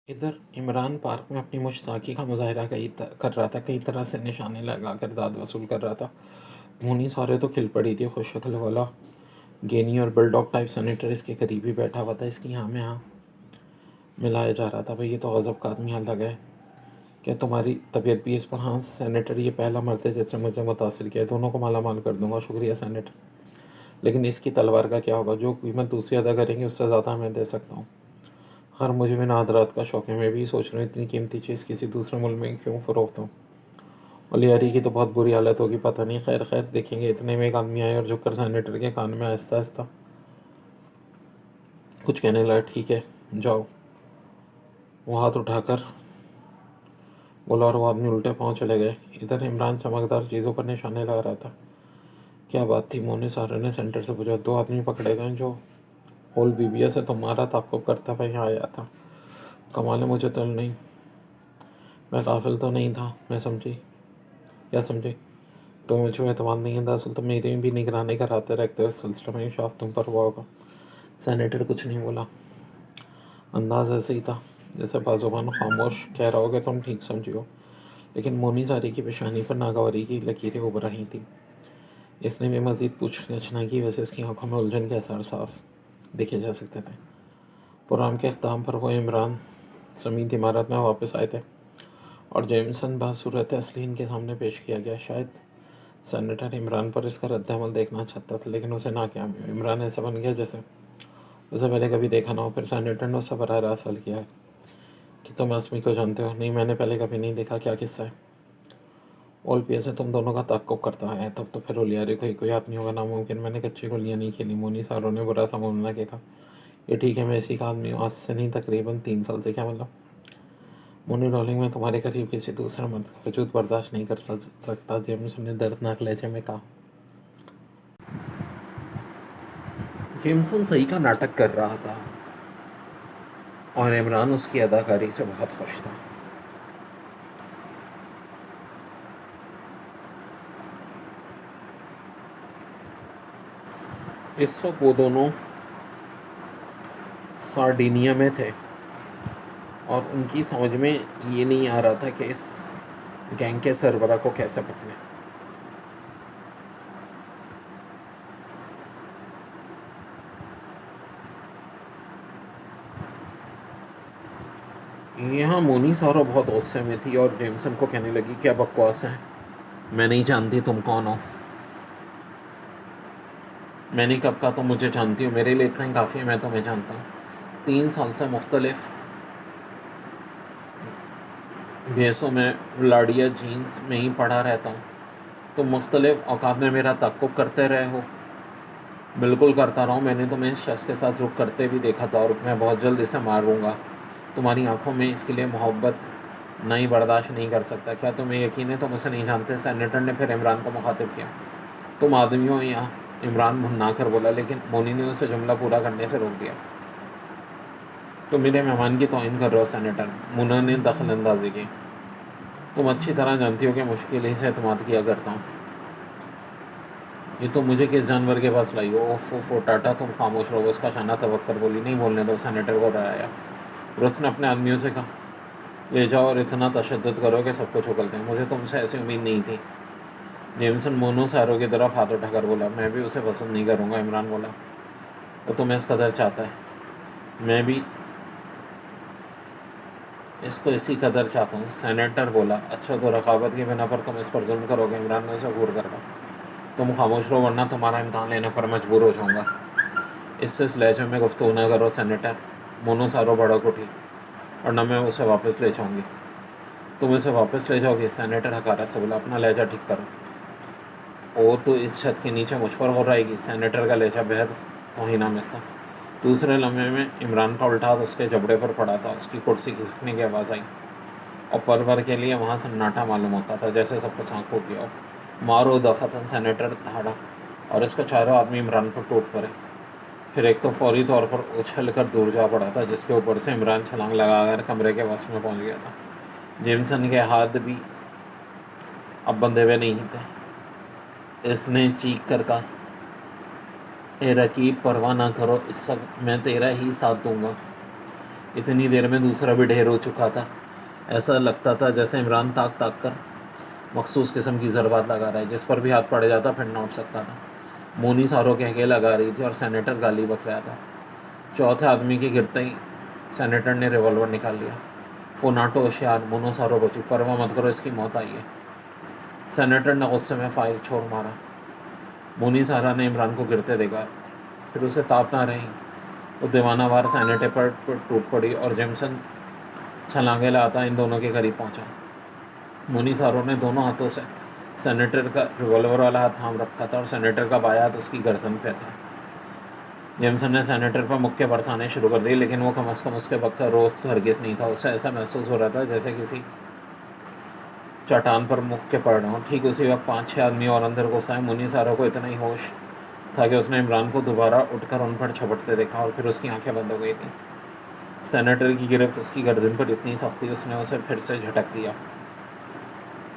इधर इमरान पार्क में अपनी मुश्ताकी का मुजाहरा कर रहा था, कई तरह से निशाने लगाकर दाद वसूल कर रहा था। मोनी सारे तो खिल पड़ी थी। खुश शक्ल वाला गेनी और बुलडॉग टाइप सेनेटर इसके करीब ही बैठा हुआ था। इसकी यहाँ में यहाँ मिलाया जा रहा था, भाई ये तो गज़ब का आदमी अलग है। क्या तुम्हारी तबीयत भी इस पर? हाँ सेनेटर, ये पहला मर्द है जिसने मुझे मुतासर किया है। दोनों को माला माल कर दूंगा। शुक्रिया सेनेटर, लेकिन इसकी तलवार का क्या होगा? जो कीमत दूसरी अदा करेंगे उससे ज़्यादा मैं दे सकता हूँ। हर मुझे भी नादरात का शौक है। मैं भी सोच रहा हूँ इतनी कीमती चीज़ किसी दूसरे मुल्क में क्यों फ़रोख्त हूँ। ओलियारी की तो बहुत बुरी हालत होगी, पता नहीं। खैर खैर देखेंगे। इतने में एक आदमी आया और झुककर सेनेटर के कान में आहिस्ता आहिस्ता कुछ कहने लगा। ठीक है जाओ, वो हाथ उठाकर बोला और वो आदमी उल्टे पाँव चले गए। इधर इमरान चमकदार चीज़ों पर निशाने लगा रहा था। क्या बात थी? मोने सारे ने सेंटर से पूछा। दो आदमी पकड़े गए जो होल बीबिया से तुम्हारा ताक़ुब करता हुआ यहाँ आया था। कमाल है, मुझे तो नहीं, मैं काफिल तो नहीं था। मैं समझी, क्या समझी? तो मुझे एतमाद नहीं है। दरअसल तो मेरी भी निगरानी कराते रखते हो, इस सिलसिले में शाफ तुम पर हुआ होगा। सेनेटर कुछ नहीं बोला। अंदाज ऐसे ही था जैसे बाजुबान खामोश कह रहा हो कि तुम ठीक समझी हो। लेकिन मोनी सारी की पेशानी पर नागवारी की लकीरें उभर रही थी। इसने भी मजीद पूछताछ न की। वैसे इसकी आंखों में उलझन के असर साफ देखे जा सकते थे। प्रोग्राम के अख्ताम पर वो इमरान समीत इमारत में वापस आए थे और जेमसन बासूरत असली इनके सामने पेश किया गया। शायद सेनेटर इमरान पर इसका रद्दमल देखना चाहता था, लेकिन उसे ना क्या। इमरान ऐसा बन गया जैसे उसे पहले कभी देखा ना हो। फिर सेनेटर ने उससे बराह रास्त सवाल किया कि तुम असमी को जानते हो? नहीं, मैंने पहले कभी नहीं देखा। क्या किस्सा है? ओलपीएस से तुम दोनों का ताक्कुब करता है। तब तो फिर ओलियारे को ही कोई आदमी होगा नामुमकिन। मैंने कच्ची गोलियाँ नहीं खेली। मोनी सारों ने बुरा सा मुन्ना के कहा। ये ठीक है, मैं इसी का आदमी हूँ, आज से नहीं तकरीबन 3 साल से। क्या मतलब? मोनी रोलिंग में तुम्हारे करीब किसी दूसरे मर्द का वजूद बर्दाश्त नहीं कर सकता, जेम्स ने दर्दनाक लहजे में कहा। जेमसन सही का नाटक कर रहा था और इमरान उसकी अदाकारी से बहुत खुश था। इस वक्त वो दोनों सार्डिनिया में थे और उनकी समझ में ये नहीं आ रहा था कि इस गैंग के सरबरा को कैसे पकड़ें। यहाँ मोनी सारो बहुत गुस्से में थी और जेमसन को कहने लगी, क्या बकवास है, मैं नहीं जानती तुम कौन हो। मैंने कब कहा तुम मुझे जानती हो? मेरे लिए इतना ही काफ़ी है, मैं तुम्हें जानता हूँ। 3 साल से मुख्तलिफ भेसों में व्लाडिया जीन्स में ही पढ़ा रहता हूँ। तुम मुख्तलिफ औकात में मेरा तक्कुब करते रहे हो। बिल्कुल करता रहा हूँ। मैंने तुम्हें इस शख्स के साथ रुक करते भी देखा था और मैं बहुत जल्द इसे मारूंगा। तुम्हारी आंखों में इसके लिए मोहब्बत नहीं बर्दाश्त नहीं कर सकता। क्या तुम्हें यकीन है तुम उसे नहीं जानते? सेनेटर ने फिर इमरान को मुखातिब किया। तुम आदमी हो यहाँ? इमरान भुन्ना कर बोला, लेकिन मोनी ने उसे जुमला पूरा करने से रोक दिया। तुम मेरे मेहमान की तौहीन कर रहे हो सेनेटर, मुन्ना ने दखल अंदाजी की। तुम अच्छी तरह जानती हो कि मुश्किल ही से एतमाद किया करता हूँ। ये तो मुझे किस जानवर के पास लाई हो? ओफो टाटा, तुम खामोश रहो। उसका शाना तवक्कर बोली। नहीं बोलने दो, सेनेटर को डराया। फिर उसने अपने आदमियों से कहा, ले जाओ और इतना तशद्दुद करो कि सब कुछ उगलते हैं। मुझे तुमसे ऐसी उम्मीद नहीं थी। जेमसन मोनो सारों की तरफ हाथ उठाकर बोला। मैं भी उसे पसंद नहीं करूँगा, इमरान बोला। वो तुम्हें इस कदर चाहता है, मैं भी इसको इसी कदर चाहता हूँ, सेनेटर बोला। अच्छा तो रकाबत के बिना पर तुम इस पर जुल्म करोगे? इमरान ने उसे घूर कर कहा। तुम खामोश रहो वरना तुम्हारा इम्तहान लेने पर मजबूर हो जाऊँगा। इससे इस लहजे में गुफ्तगू न करो सेनेटर। मोनो सारो भड़क उठी। और न मैं उसे वापस ले जाऊँगी। तुम इसे वापस ले जाओगी? सेनेटर हकारत से बोला। अपना लहजा ठीक करो। ओ तो इस छत के नीचे मुझ पर हो रहेगी? सेनेटर का लहजा बेहद तौहीनामेज़ था। दूसरे लम्हे में इमरान का उल्टा हाथ उसके जबड़े पर पड़ा था। उसकी कुर्सी खिसकने की आवाज़ आई और पल भर के लिए वहाँ सन्नाटा मालूम होता था, जैसे सब कुछ आँख फूट गया हो। मारो दफातन, सेनेटर दहाड़ा और इसका चारों आदमी इमरान पर टूट पड़े। फिर एक तो फौरी तौर पर उछल कर दूर जा पड़ा था, जिसके ऊपर से इमरान छलांग लगाकर कमरे के वस में पहुंच गया था। जेमसन के हाथ भी अब बंधे हुए नहीं थे। इसने चीख कर कहा, ए रकीब, परवाह ना करो, इस सब मैं तेरा ही साथ दूंगा। इतनी देर में दूसरा भी ढेर हो चुका था। ऐसा लगता था जैसे इमरान ताक ताक कर मखसूस किस्म की ज़रबात लगा रहा है, जिस पर भी हाथ पड़ जाता फिर न उठ सकता था। मोनी सारों कह के लगा रही थी और सेनेटर गाली बक रहा था। चौथे आदमी के गिरते ही सेनेटर ने रिवॉल्वर निकाल लिया। फोनाटो होशियार, मोनो सारो बची, परवाह मत करो, इसकी मौत आई है। सेनेटर ने गुस्से में फायर छोड़ मारा। मोनी सारा ने इमरान को गिरते देखा, फिर उसे ताप ना रही। वो दीवानावार सेनेटर पर टूट पड़ी और जेमसन छलांगे लाता इन दोनों के करीब पहुंचा। मोनी सारो ने दोनों हाथों से सेनेटर का रिवॉल्वर वाला हाथ थाम रखा था और सेनेटर का बायां हाथ उसकी गर्दन पे था। जेमसन ने सेनेटर पर मुक्के बरसाने शुरू कर दिए, लेकिन वो कम अज़ कम उसके वक्त का रोज तो हरगिज़ नहीं था। उससे ऐसा महसूस हो रहा था जैसे किसी चट्टान पर मुक्के पड़ रहे हों। ठीक उसी वक्त 5-6 आदमी और अंदर घुस आए। मुनी सारों को इतना ही होश था कि उसने इमरान को दोबारा उठकर उन पर झपटते देखा और फिर उसकी आंखें बंद हो गई थी। सेनेटर की गिरफ्त उसकी गर्दन पर इतनी सख्त थी, उसने उसे फिर से झटक दिया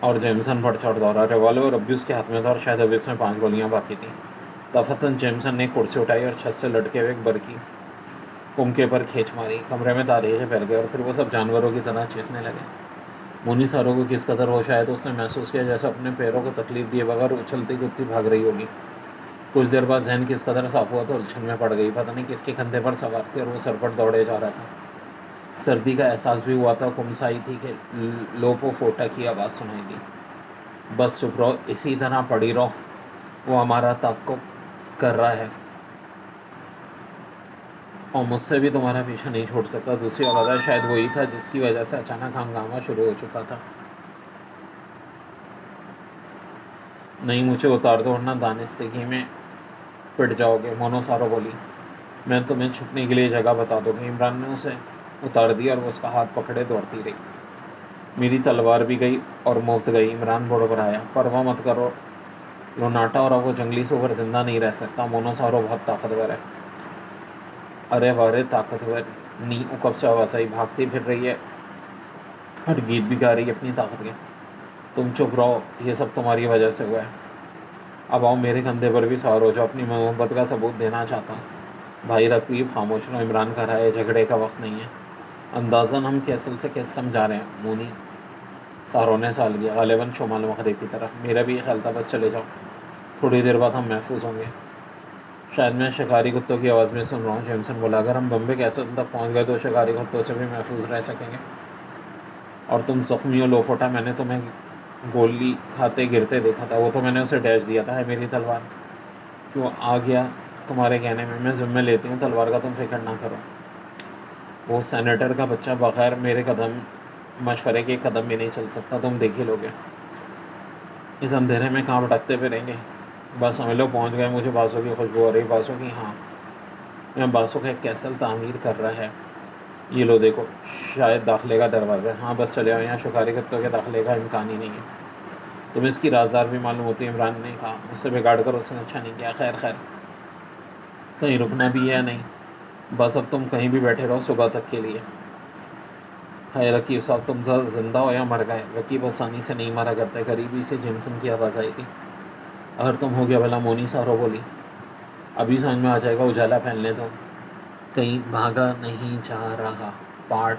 और जेमसन पर चढ़ दौड़ा। रिवॉल्वर अब भी उसके हाथ में था और शायद अभी इसमें 5 गोलियां बाकी थी। तफतन जेमसन ने कुर्सी उठाई और छत से लटके हुए एक बरकी कुमके पर खींच मारी। कमरे में तारीखें फैल गए और फिर वो सब जानवरों की तरह चीखने लगे। मुनी सारों को किस कदर होश आया तो उसने महसूस किया जैसे अपने पैरों को तकलीफ दिए बगैर उछलती कूदती भाग रही होगी। कुछ देर बाद जहन किस कदर साफ हुआ तो उलझन में पड़ गई। पता नहीं किसके कंधे पर सवार थी और वो सर पर दौड़े जा रहा था। सर्दी का एहसास भी हुआ था। कुमसाई थी कि लोपो फोटा की आवाज़ सुनाई दी। बस चुप रहो, इसी तरह पड़ी रहो, वो हमारा ताक़ुब कर रहा है और मुझसे भी तुम्हारा पीछा नहीं छोड़ सकता। दूसरी आवाज़ शायद वही था जिसकी वजह से अचानक हंगामा शुरू हो चुका था। नहीं, मुझे उतार दो वरना दानिस्तिकी में पिट जाओगे, मोनो सारो बोली। मैं तुम्हें छुपने के लिए जगह बता दूँगी। इमरान ने उसे उतार दिया और वो उसका हाथ पकड़े दौड़ती रही। मेरी तलवार भी गई और मुफ्त गई। इमरान बड़बड़ाया, परवाह मत करो लोनाटा, और अब वो जंगली सोकर जिंदा नहीं रह सकता। मोनो सारो बहुत ताकतवर है। अरे वारे ताकतवर नी, कब से आवाज़ आई, भागती फिर रही है और गीत भी गा रही है अपनी ताकत के। तुम चुप रहो, ये सब तुम्हारी वजह से हुआ है। अब आओ मेरे कंधे पर भी सवार हो जाओ, अपनी मोहब्बत का सबूत देना चाहता हूँ। भाई रकीब खामोश रहो, इमरान का रहा है, झगड़े का वक्त नहीं है। अंदाज़न हम कैसल से कैसे समझा रहे हैं। मोनी सारों ने साल किया, गालिबन शुमाल मगरिब की तरफ। मेरा भी ये ख्याल था, बस चले जाओ, थोड़ी देर बाद हम महफूज होंगे। शायद मैं शिकारी कुत्तों की आवाज़ में सुन रहा हूँ, जेमसन बोला। अगर हम बम्बे कैसल तक पहुँच गए तो शिकारी कुत्तों से भी महफूज रह सकेंगे। और तुम ज़ख्मी हो लोफोटा, मैंने तुम्हें गोली खाते गिरते देखा था। वो तो मैंने उसे डैश दिया था। है मेरी तलवार, क्यों आ गया तुम्हारे कहने में। मैं ज़िम्मे लेती हूँ तलवार का, तुम फिक्र ना करो। वो सेनेटर का बच्चा बगैर मेरे कदम मशवरे के कदम भी नहीं चल सकता, तुम देख ही लोगे। इस अंधेरे में कहाँ भटकते फिरेंगे। बस समझ लो पहुँच गए। मुझे बांसों की खुशबू हो रही। बांसों की? हाँ, मैं बांसों का एक कैसल तामीर कर रहा है। ये लो देखो, शायद दाखिले का दरवाज़ा। हाँ बस चले आओ, यहाँ शिकारी कुत्तों के दाखिले का इम्कान ही नहीं है। तुम इसकी राजदार भी मालूम होती है। इमरान ने कहा, मुझसे बिगाड़ कर उसने अच्छा नहीं किया। खैर खैर, कहीं रुकना भी है या नहीं? बस अब तुम कहीं भी बैठे रहो सुबह तक के लिए। है रकीब साहब, तुम जिंदा हो या मर गए? रकीब आसानी से नहीं मारा करते। करीबी से जेमसन की आवाज़ आई थी। अगर तुम हो गया भला, मोनी सारो बोली। अभी समझ में आ जाएगा, उजाला फैलने दो। कहीं भागा नहीं जा रहा। पार्ट